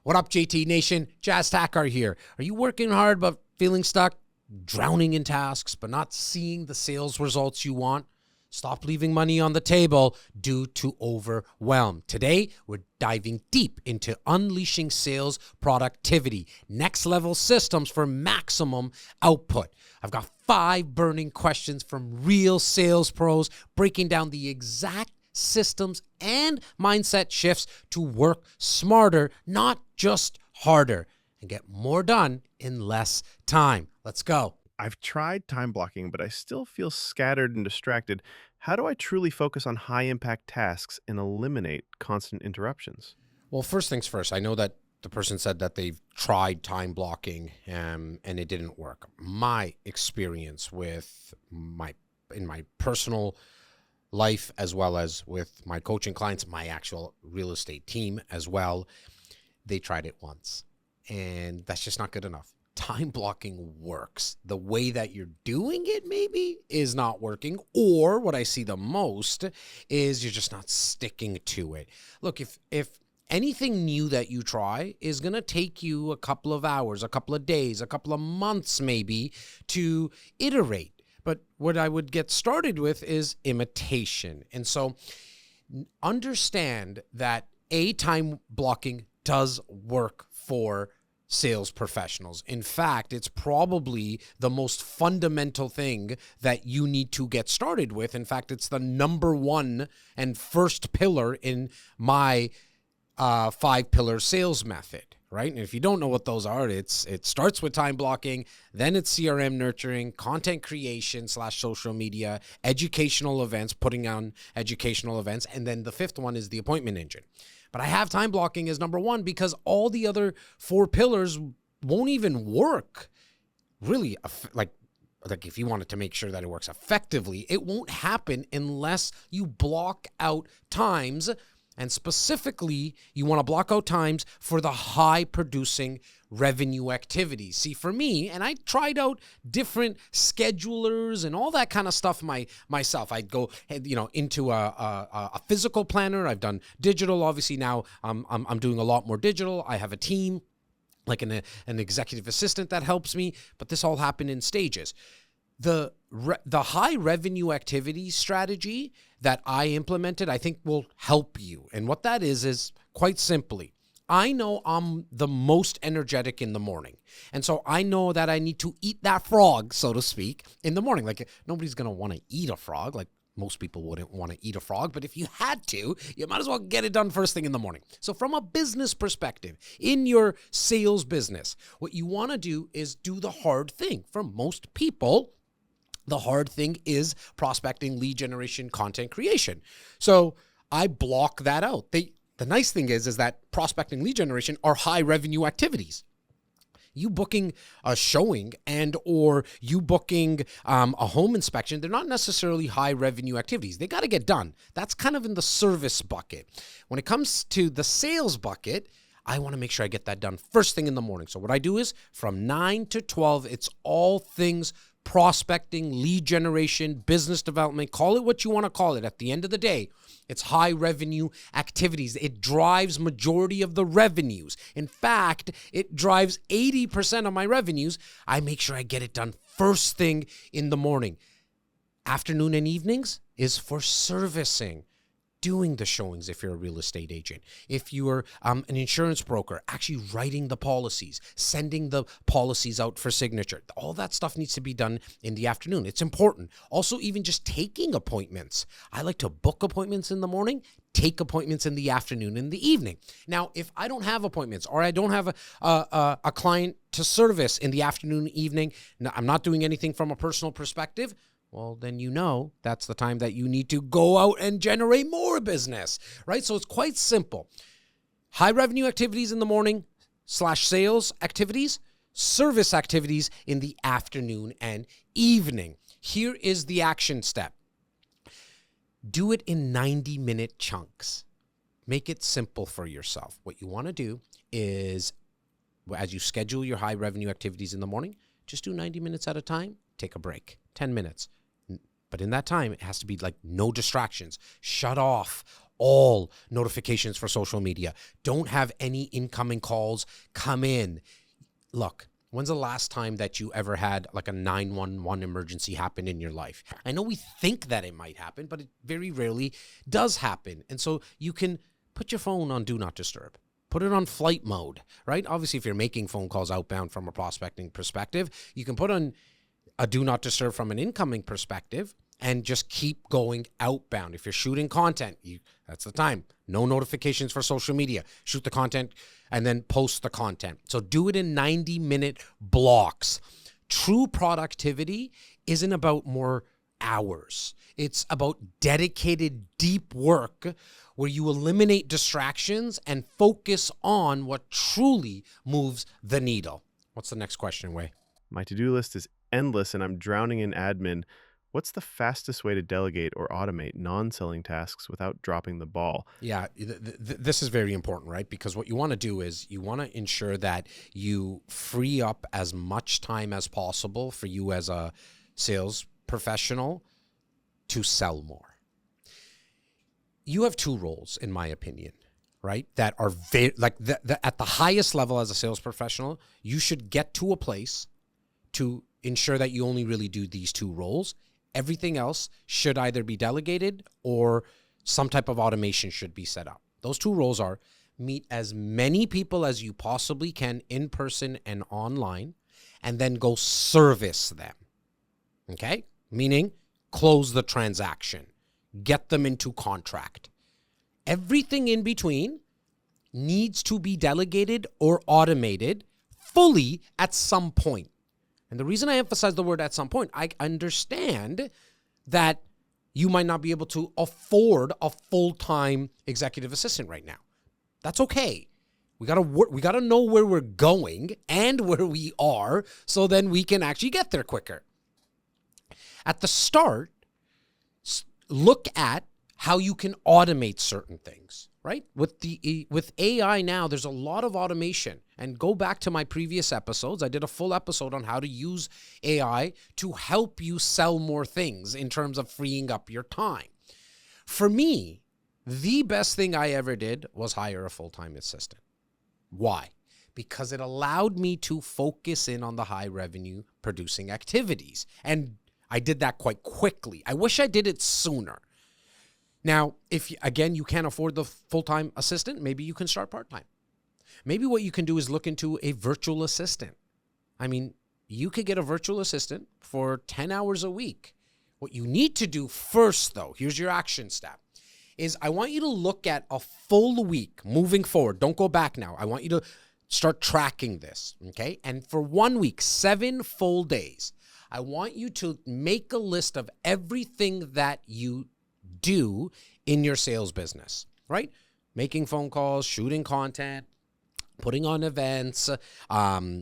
What up, JT Nation? Jazz Tackar here. Are you working hard but feeling stuck, drowning in tasks, but not seeing the sales results you want? Stop leaving money on the table due to overwhelm. Today, we're diving deep into unleashing sales productivity, next level systems for maximum output. I've got 5 burning questions from real sales pros breaking down the exact systems and mindset shifts to work smarter, not just harder, and get more done in less time. Let's go. I've tried time blocking, but I still feel scattered and distracted. How do I truly focus on high impact tasks and eliminate constant interruptions? Well, first things first, I know that the person said that they've tried time blocking and it didn't work. My experience in my personal life, as well as with my coaching clients, my actual real estate team as well, they tried it once and that's just not good enough. Time blocking works. The way that you're doing it maybe is not working, or what I see the most is you're just not sticking to it. Look, if anything new that you try is going to take you a couple of hours, a couple of days, a couple of months maybe to iterate. But what I would get started with is imitation. And so understand that time blocking does work for sales professionals. In fact, it's probably the most fundamental thing that you need to get started with. In fact, it's the number one and first pillar in my 5-pillar sales method. Right? And if you don't know what those are, it starts with time blocking, then it's CRM nurturing, content creation / social media, educational events, putting on educational events, and then the 5th one is the appointment engine. But I have time blocking as number 1 because all the other 4 pillars won't even work. Really, like if you wanted to make sure that it works effectively, it won't happen unless you block out times. And specifically, you want to block out times for the high producing revenue activities. See, for me, and I tried out different schedulers and all that kind of stuff myself. I'd go, into a physical planner. I've done digital. Obviously, now I'm doing a lot more digital. I have a team, like an executive assistant that helps me. But this all happened in stages. The high revenue activity strategy that I implemented, I think will help you. And what that is quite simply, I know I'm the most energetic in the morning. And so I know that I need to eat that frog, so to speak, in the morning. Like, nobody's going to want to eat a frog. Like, most people wouldn't want to eat a frog, but if you had to, you might as well get it done first thing in the morning. So from a business perspective, in your sales business, what you want to do is do the hard thing. For most people, the hard thing is prospecting, lead generation, content creation. So I block that out. The nice thing is that prospecting, lead generation are high revenue activities. You booking a showing and or you booking a home inspection, they're not necessarily high revenue activities. They got to get done. That's kind of in the service bucket. When it comes to the sales bucket, I want to make sure I get that done first thing in the morning. So what I do is from 9 to 12, it's all things prospecting, lead generation, business development, call it what you want to call it. At the end of the day, it's high revenue activities. It drives majority of the revenues. In fact, it drives 80% of my revenues. I make sure I get it done first thing in the morning. Afternoon and evenings is for servicing, doing the showings if you're a real estate agent. If you're an insurance broker, actually writing the policies, sending the policies out for signature. All that stuff needs to be done in the afternoon. It's important. Also, even just taking appointments. I like to book appointments in the morning, take appointments in the afternoon and the evening. Now, if I don't have appointments or I don't have a client to service in the afternoon, evening, I'm not doing anything from a personal perspective, well, then that's the time that you need to go out and generate more business, right? So it's quite simple. High revenue activities in the morning / sales activities, service activities in the afternoon and evening. Here is the action step. Do it in 90-minute chunks. Make it simple for yourself. What you want to do is, as you schedule your high revenue activities in the morning, just do 90 minutes at a time, take a break, 10 minutes. But in that time, it has to be like no distractions. Shut off all notifications for social media. Don't have any incoming calls come in. Look, when's the last time that you ever had like a 911 emergency happen in your life? I know we think that it might happen, but it very rarely does happen. And so you can put your phone on do not disturb. Put it on flight mode, right? Obviously, if you're making phone calls outbound from a prospecting perspective, you can put on a do not disturb from an incoming perspective and just keep going outbound. If you're shooting content, that's the time. No notifications for social media. Shoot the content and then post the content. So do it in 90-minute blocks. True productivity isn't about more hours. It's about dedicated, deep work where you eliminate distractions and focus on what truly moves the needle. What's the next question, Wei? My to-do list is endless and I'm drowning in admin. What's the fastest way to delegate or automate non-selling tasks without dropping the ball? Yeah, this is very important, right? Because what you want to do is you want to ensure that you free up as much time as possible for you as a sales professional to sell more. You have two roles, in my opinion, right? That are very, like at the highest level as a sales professional, you should get to a place to ensure that you only really do these two roles. Everything else should either be delegated or some type of automation should be set up. Those two roles are meet as many people as you possibly can in person and online, and then go service them. Okay? Meaning close the transaction, get them into contract. Everything in between needs to be delegated or automated fully at some point. And the reason I emphasize the word at some point, I understand that you might not be able to afford a full-time executive assistant right now. That's okay. We got to work, we got to know where we're going and where we are so then we can actually get there quicker. At the start, look at how you can automate certain things, right? With AI now, there's a lot of automation. And go back to my previous episodes. I did a full episode on how to use AI to help you sell more things in terms of freeing up your time. For me, the best thing I ever did was hire a full-time assistant. Why? Because it allowed me to focus in on the high revenue producing activities. And I did that quite quickly. I wish I did it sooner. Now, if, again, you can't afford the full-time assistant, maybe you can start part-time. Maybe what you can do is look into a virtual assistant. I mean, you could get a virtual assistant for 10 hours a week. What you need to do first, though, here's your action step, is I want you to look at a full week moving forward. Don't go back now. I want you to start tracking this, okay? And for 1 week, 7 full days, I want you to make a list of everything that you do in your sales business, right? Making phone calls, shooting content, putting on events,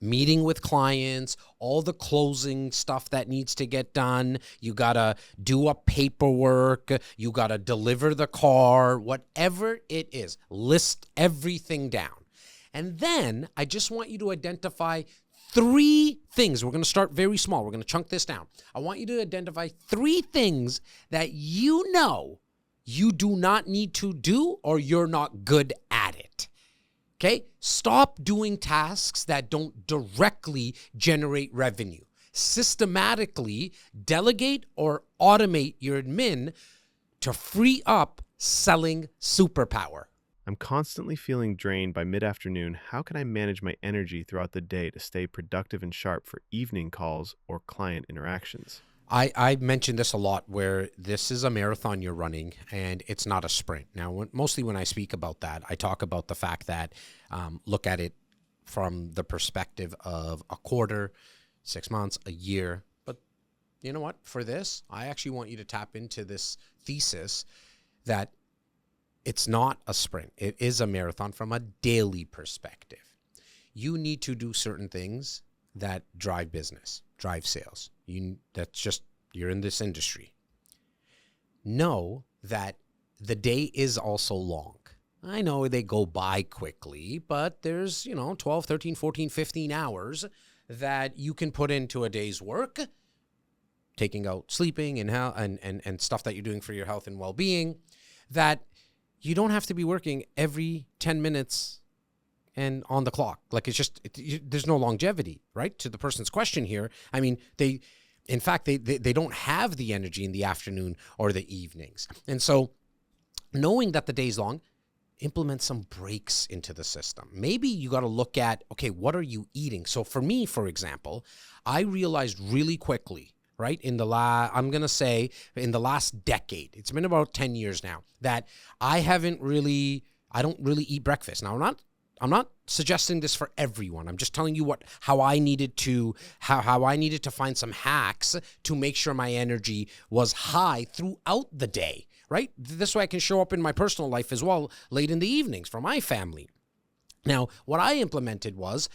meeting with clients, all the closing stuff that needs to get done. You got to do a paperwork. You got to deliver the car, whatever it is. List everything down. And then I just want you to identify 3 things. We're going to start very small. We're going to chunk this down. I want you to identify 3 things that you know you do not need to do or you're not good at it. Okay? Stop doing tasks that don't directly generate revenue. Systematically delegate or automate your admin to free up selling superpower. I'm constantly feeling drained by mid-afternoon. How can I manage my energy throughout the day to stay productive and sharp for evening calls or client interactions? I mentioned this a lot where this is a marathon you're running and it's not a sprint. Now, mostly when I speak about that, I talk about the fact that look at it from the perspective of a quarter, 6 months, a year. But you know what? For this, I actually want you to tap into this thesis that it's not a sprint. It is a marathon from a daily perspective. You need to do certain things that drive business, drive sales. You're in this industry. Know that the day is also long. I know they go by quickly, but there's, 12, 13, 14, 15 hours that you can put into a day's work, taking out sleeping and stuff that you're doing for your health and well-being, that you don't have to be working every 10 minutes and on the clock. Like it's just, there's no longevity, right? To the person's question here. I mean, in fact, they don't have the energy in the afternoon or the evenings. And so knowing that the day's long, implement some breaks into the system. Maybe you got to look at, okay, what are you eating? So for me, for example, I realized really quickly, right, I'm going to say in the last decade, it's been about 10 years now, that I don't really eat breakfast. Now, I'm not suggesting this for everyone. I'm just telling you how I needed to find some hacks to make sure my energy was high throughout the day, right? This way I can show up in my personal life as well late in the evenings for my family. Now, what I implemented was,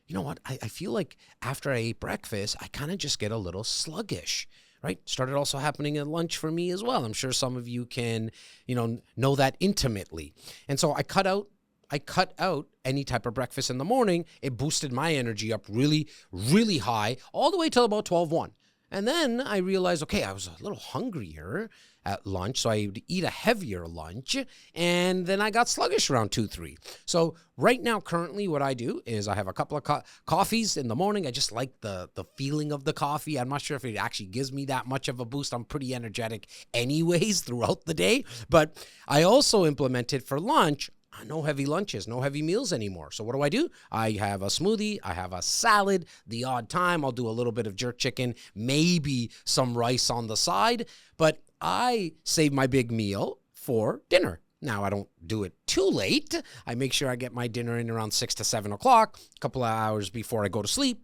you know what? I feel like after I ate breakfast, I kind of just get a little sluggish, right? Started also happening at lunch for me as well. I'm sure some of you can, know that intimately. And so I cut out any type of breakfast in the morning. It boosted my energy up really, really high, all the way till about 12:01. And then I realized, okay, I was a little hungrier at lunch, so I would eat a heavier lunch, and then I got sluggish around 2-3. So right now, currently, what I do is I have a couple of coffees in the morning. I just like the feeling of the coffee. I'm not sure if it actually gives me that much of a boost. I'm pretty energetic anyways throughout the day. But I also implemented for lunch, no heavy lunches, no heavy meals anymore. So what do? I have a smoothie, I have a salad. The odd time I'll do a little bit of jerk chicken, maybe some rice on the side, but I save my big meal for dinner. Now, I don't do it too late. I make sure I get my dinner in around 6 to 7 o'clock, a couple of hours before I go to sleep.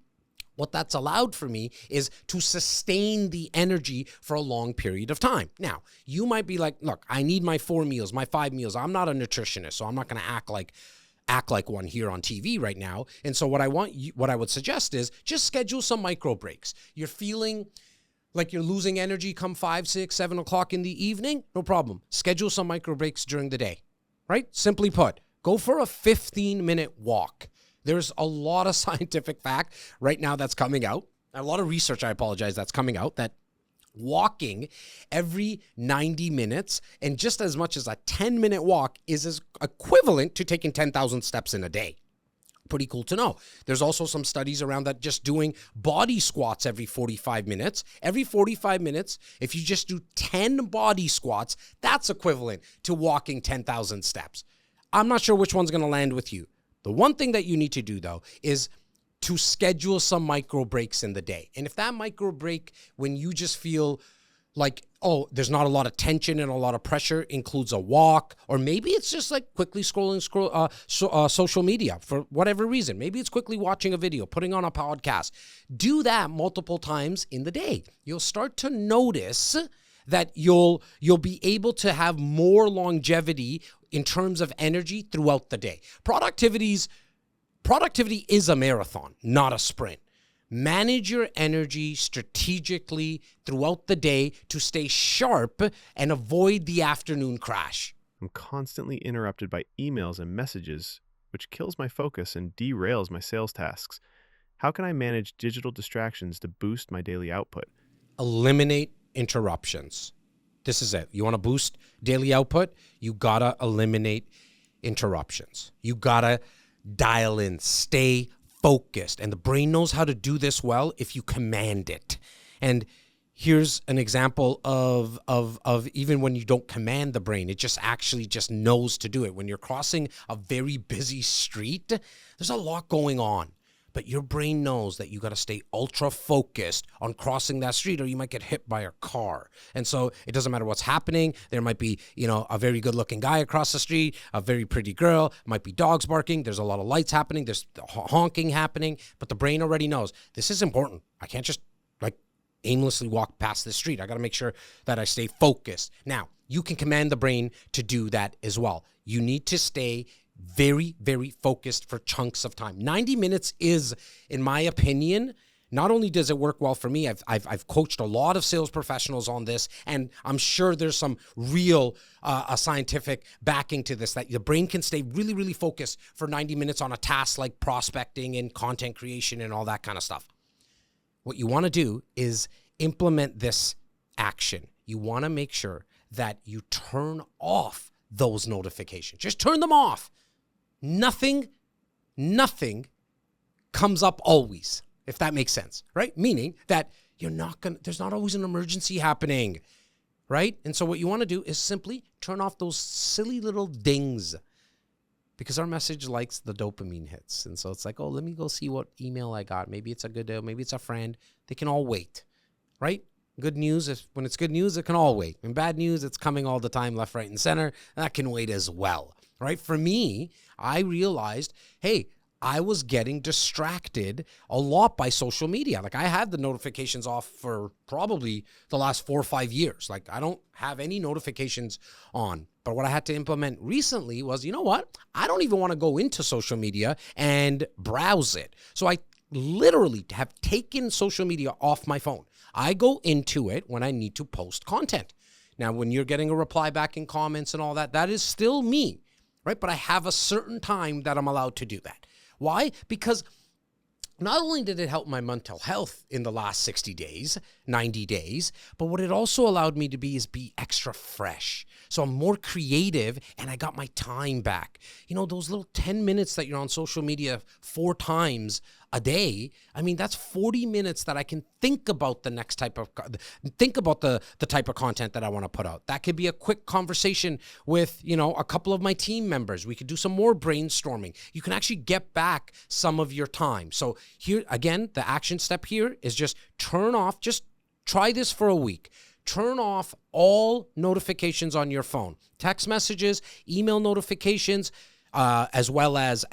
What that's allowed for me is to sustain the energy for a long period of time. Now, you might be like, look, I need my 4 meals, my 5 meals. I'm not a nutritionist, so I'm not going to act like one here on TV right now. And so what I would suggest is just schedule some micro breaks. You're feeling like you're losing energy come 5, 6, 7 o'clock in the evening? No problem. Schedule some micro breaks during the day, right? Simply put, go for a 15-minute walk. There's a lot of scientific fact right now that's coming out, a lot of research, that's coming out, that walking every 90 minutes and just as much as a 10-minute walk is as equivalent to taking 10,000 steps in a day. Pretty cool to know. There's also some studies around that just doing body squats every 45 minutes. Every 45 minutes, if you just do 10 body squats, that's equivalent to walking 10,000 steps. I'm not sure which one's going to land with you. The one thing that you need to do, though, is to schedule some micro breaks in the day. And if that micro break, when you just feel like, oh, there's not a lot of tension and a lot of pressure, includes a walk, or maybe it's just like quickly scrolling social media for whatever reason. Maybe it's quickly watching a video, putting on a podcast. Do that multiple times in the day. You'll start to notice that you'll be able to have more longevity in terms of energy throughout the day. Productivity is a marathon, not a sprint. Manage your energy strategically throughout the day to stay sharp and avoid the afternoon crash. I'm constantly interrupted by emails and messages, which kills my focus and derails my sales tasks. How can I manage digital distractions to boost my daily output? Eliminate interruptions. This is it. You want to boost daily output? You gotta eliminate interruptions. You gotta dial in, stay focused. And the brain knows how to do this well if you command it. And here's an example of even when you don't command the brain, it just actually just knows to do it. When you're crossing a very busy street, there's a lot going on. But your brain knows that you got to stay ultra focused on crossing that street or you might get hit by a car. And so it doesn't matter what's happening. There might be, a very good looking guy across the street, a very pretty girl, might be dogs barking. There's a lot of lights happening. There's honking happening, but the brain already knows this is important. I can't just aimlessly walk past the street. I got to make sure that I stay focused. Now, you can command the brain to do that as well. You need to stay very, very focused for chunks of time. 90 minutes is, in my opinion, not only does it work well for me, I've coached a lot of sales professionals on this, and I'm sure there's some real scientific backing to this, that the brain can stay really, really focused for 90 minutes on a task like prospecting and content creation and all that kind of stuff. What you want to do is implement this action. You want to make sure that you turn off those notifications. Just turn them off. Nothing comes up always, if that makes sense, right? Meaning that there's not always an emergency happening, right? And so what you want to do is simply turn off those silly little dings, because our message likes the dopamine hits. And so it's like, oh, let me go see what email I got. Maybe it's a good deal. Maybe it's a friend. They can all wait, right? Good news, when it's good news, it can all wait. And bad news, it's coming all the time, left, right, and center. That can wait as well, right? For me, I realized, hey, I was getting distracted a lot by social media. Like, I had the notifications off for probably the last 4 or 5 years. Like, I don't have any notifications on. But what I had to implement recently was, you know what? I don't even want to go into social media and browse it. So I literally have taken social media off my phone. I go into it when I need to post content. Now, when you're getting a reply back in comments and all that, that is still me, right? But I have a certain time that I'm allowed to do that. Why? Because not only did it help my mental health in the last 60 days, 90 days, but what it also allowed me to be is be extra fresh. So I'm more creative and I got my time back. You know, those little 10 minutes that you're on social media 4 times a day, I mean, that's 40 minutes that I can think about the type of content that I want to put out. That could be a quick conversation with, you know, a couple of my team members. We could do some more brainstorming. You can actually get back some of your time. So here, again, the action step here is just try this for a week. Turn off all notifications on your phone, text messages, email notifications, as well as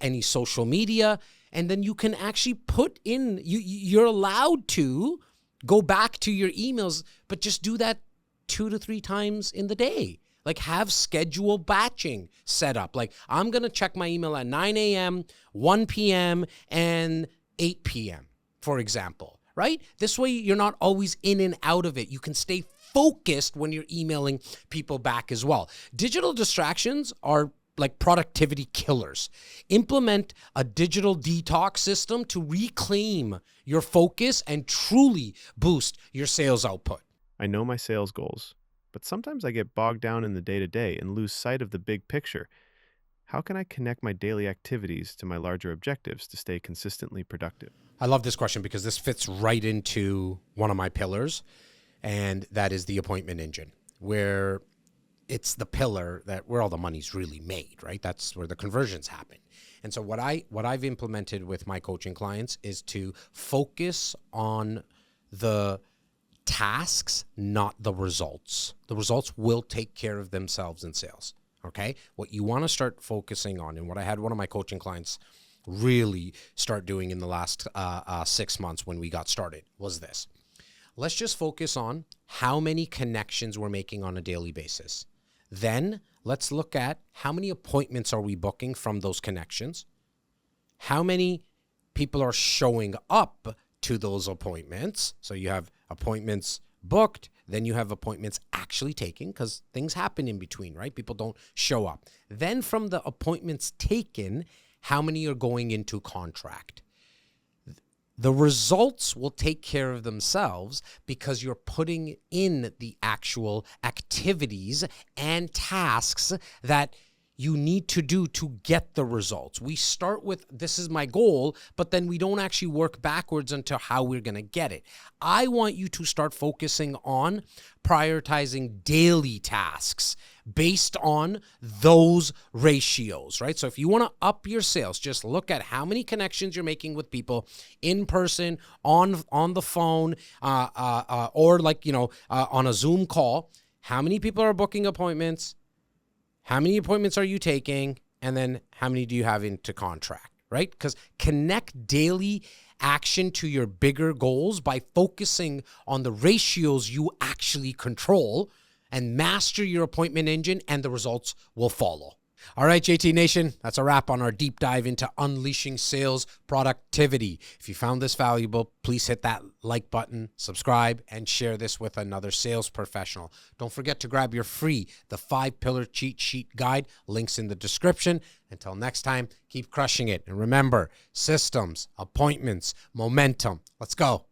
any social media. And then you can actually put in, you're allowed to go back to your emails, but just do that 2 to 3 times in the day. Like, have schedule batching set up. Like, I'm going to check my email at 9 a.m., 1 p.m., and 8 p.m., for example, right? This way, you're not always in and out of it. You can stay focused when you're emailing people back as well. Digital distractions are like productivity killers. Implement a digital detox system to reclaim your focus and truly boost your sales output. I know my sales goals, but sometimes I get bogged down in the day-to-day and lose sight of the big picture. How can I connect my daily activities to my larger objectives to stay consistently productive? I love this question because this fits right into one of my pillars, and that is the appointment engine, where it's the pillar where all the money's really made, right? That's where the conversions happen. And so what I've implemented with my coaching clients is to focus on the tasks, not the results. The results will take care of themselves in sales, okay? What you want to start focusing on, and what I had one of my coaching clients really start doing in the last 6 months when we got started, was this. Let's just focus on how many connections we're making on a daily basis. Then let's look at how many appointments are we booking from those connections, how many people are showing up to those appointments. So you have appointments booked, then you have appointments actually taken, because things happen in between, right? People don't show up. Then from the appointments taken, how many are going into contract? The results will take care of themselves because you're putting in the actual activities and tasks that you need to do to get the results. We start with, this is my goal, but then we don't actually work backwards into how we're going to get it. I want you to start focusing on prioritizing daily tasks based on those ratios, right? So if you want to up your sales, just look at how many connections you're making with people in person, on the phone, or on a Zoom call. How many people are booking appointments? How many appointments are you taking? And then how many do you have into contract, right? Because connect daily action to your bigger goals by focusing on the ratios you actually control, and master your appointment engine, and the results will follow. All right, JT Nation, that's a wrap on our deep dive into unleashing sales productivity. If you found this valuable, please hit that like button, subscribe, and share this with another sales professional. Don't forget to grab your free The 5-Pillar Cheat Sheet Guide. Links in the description. Until next time, keep crushing it. And remember, systems, appointments, momentum. Let's go.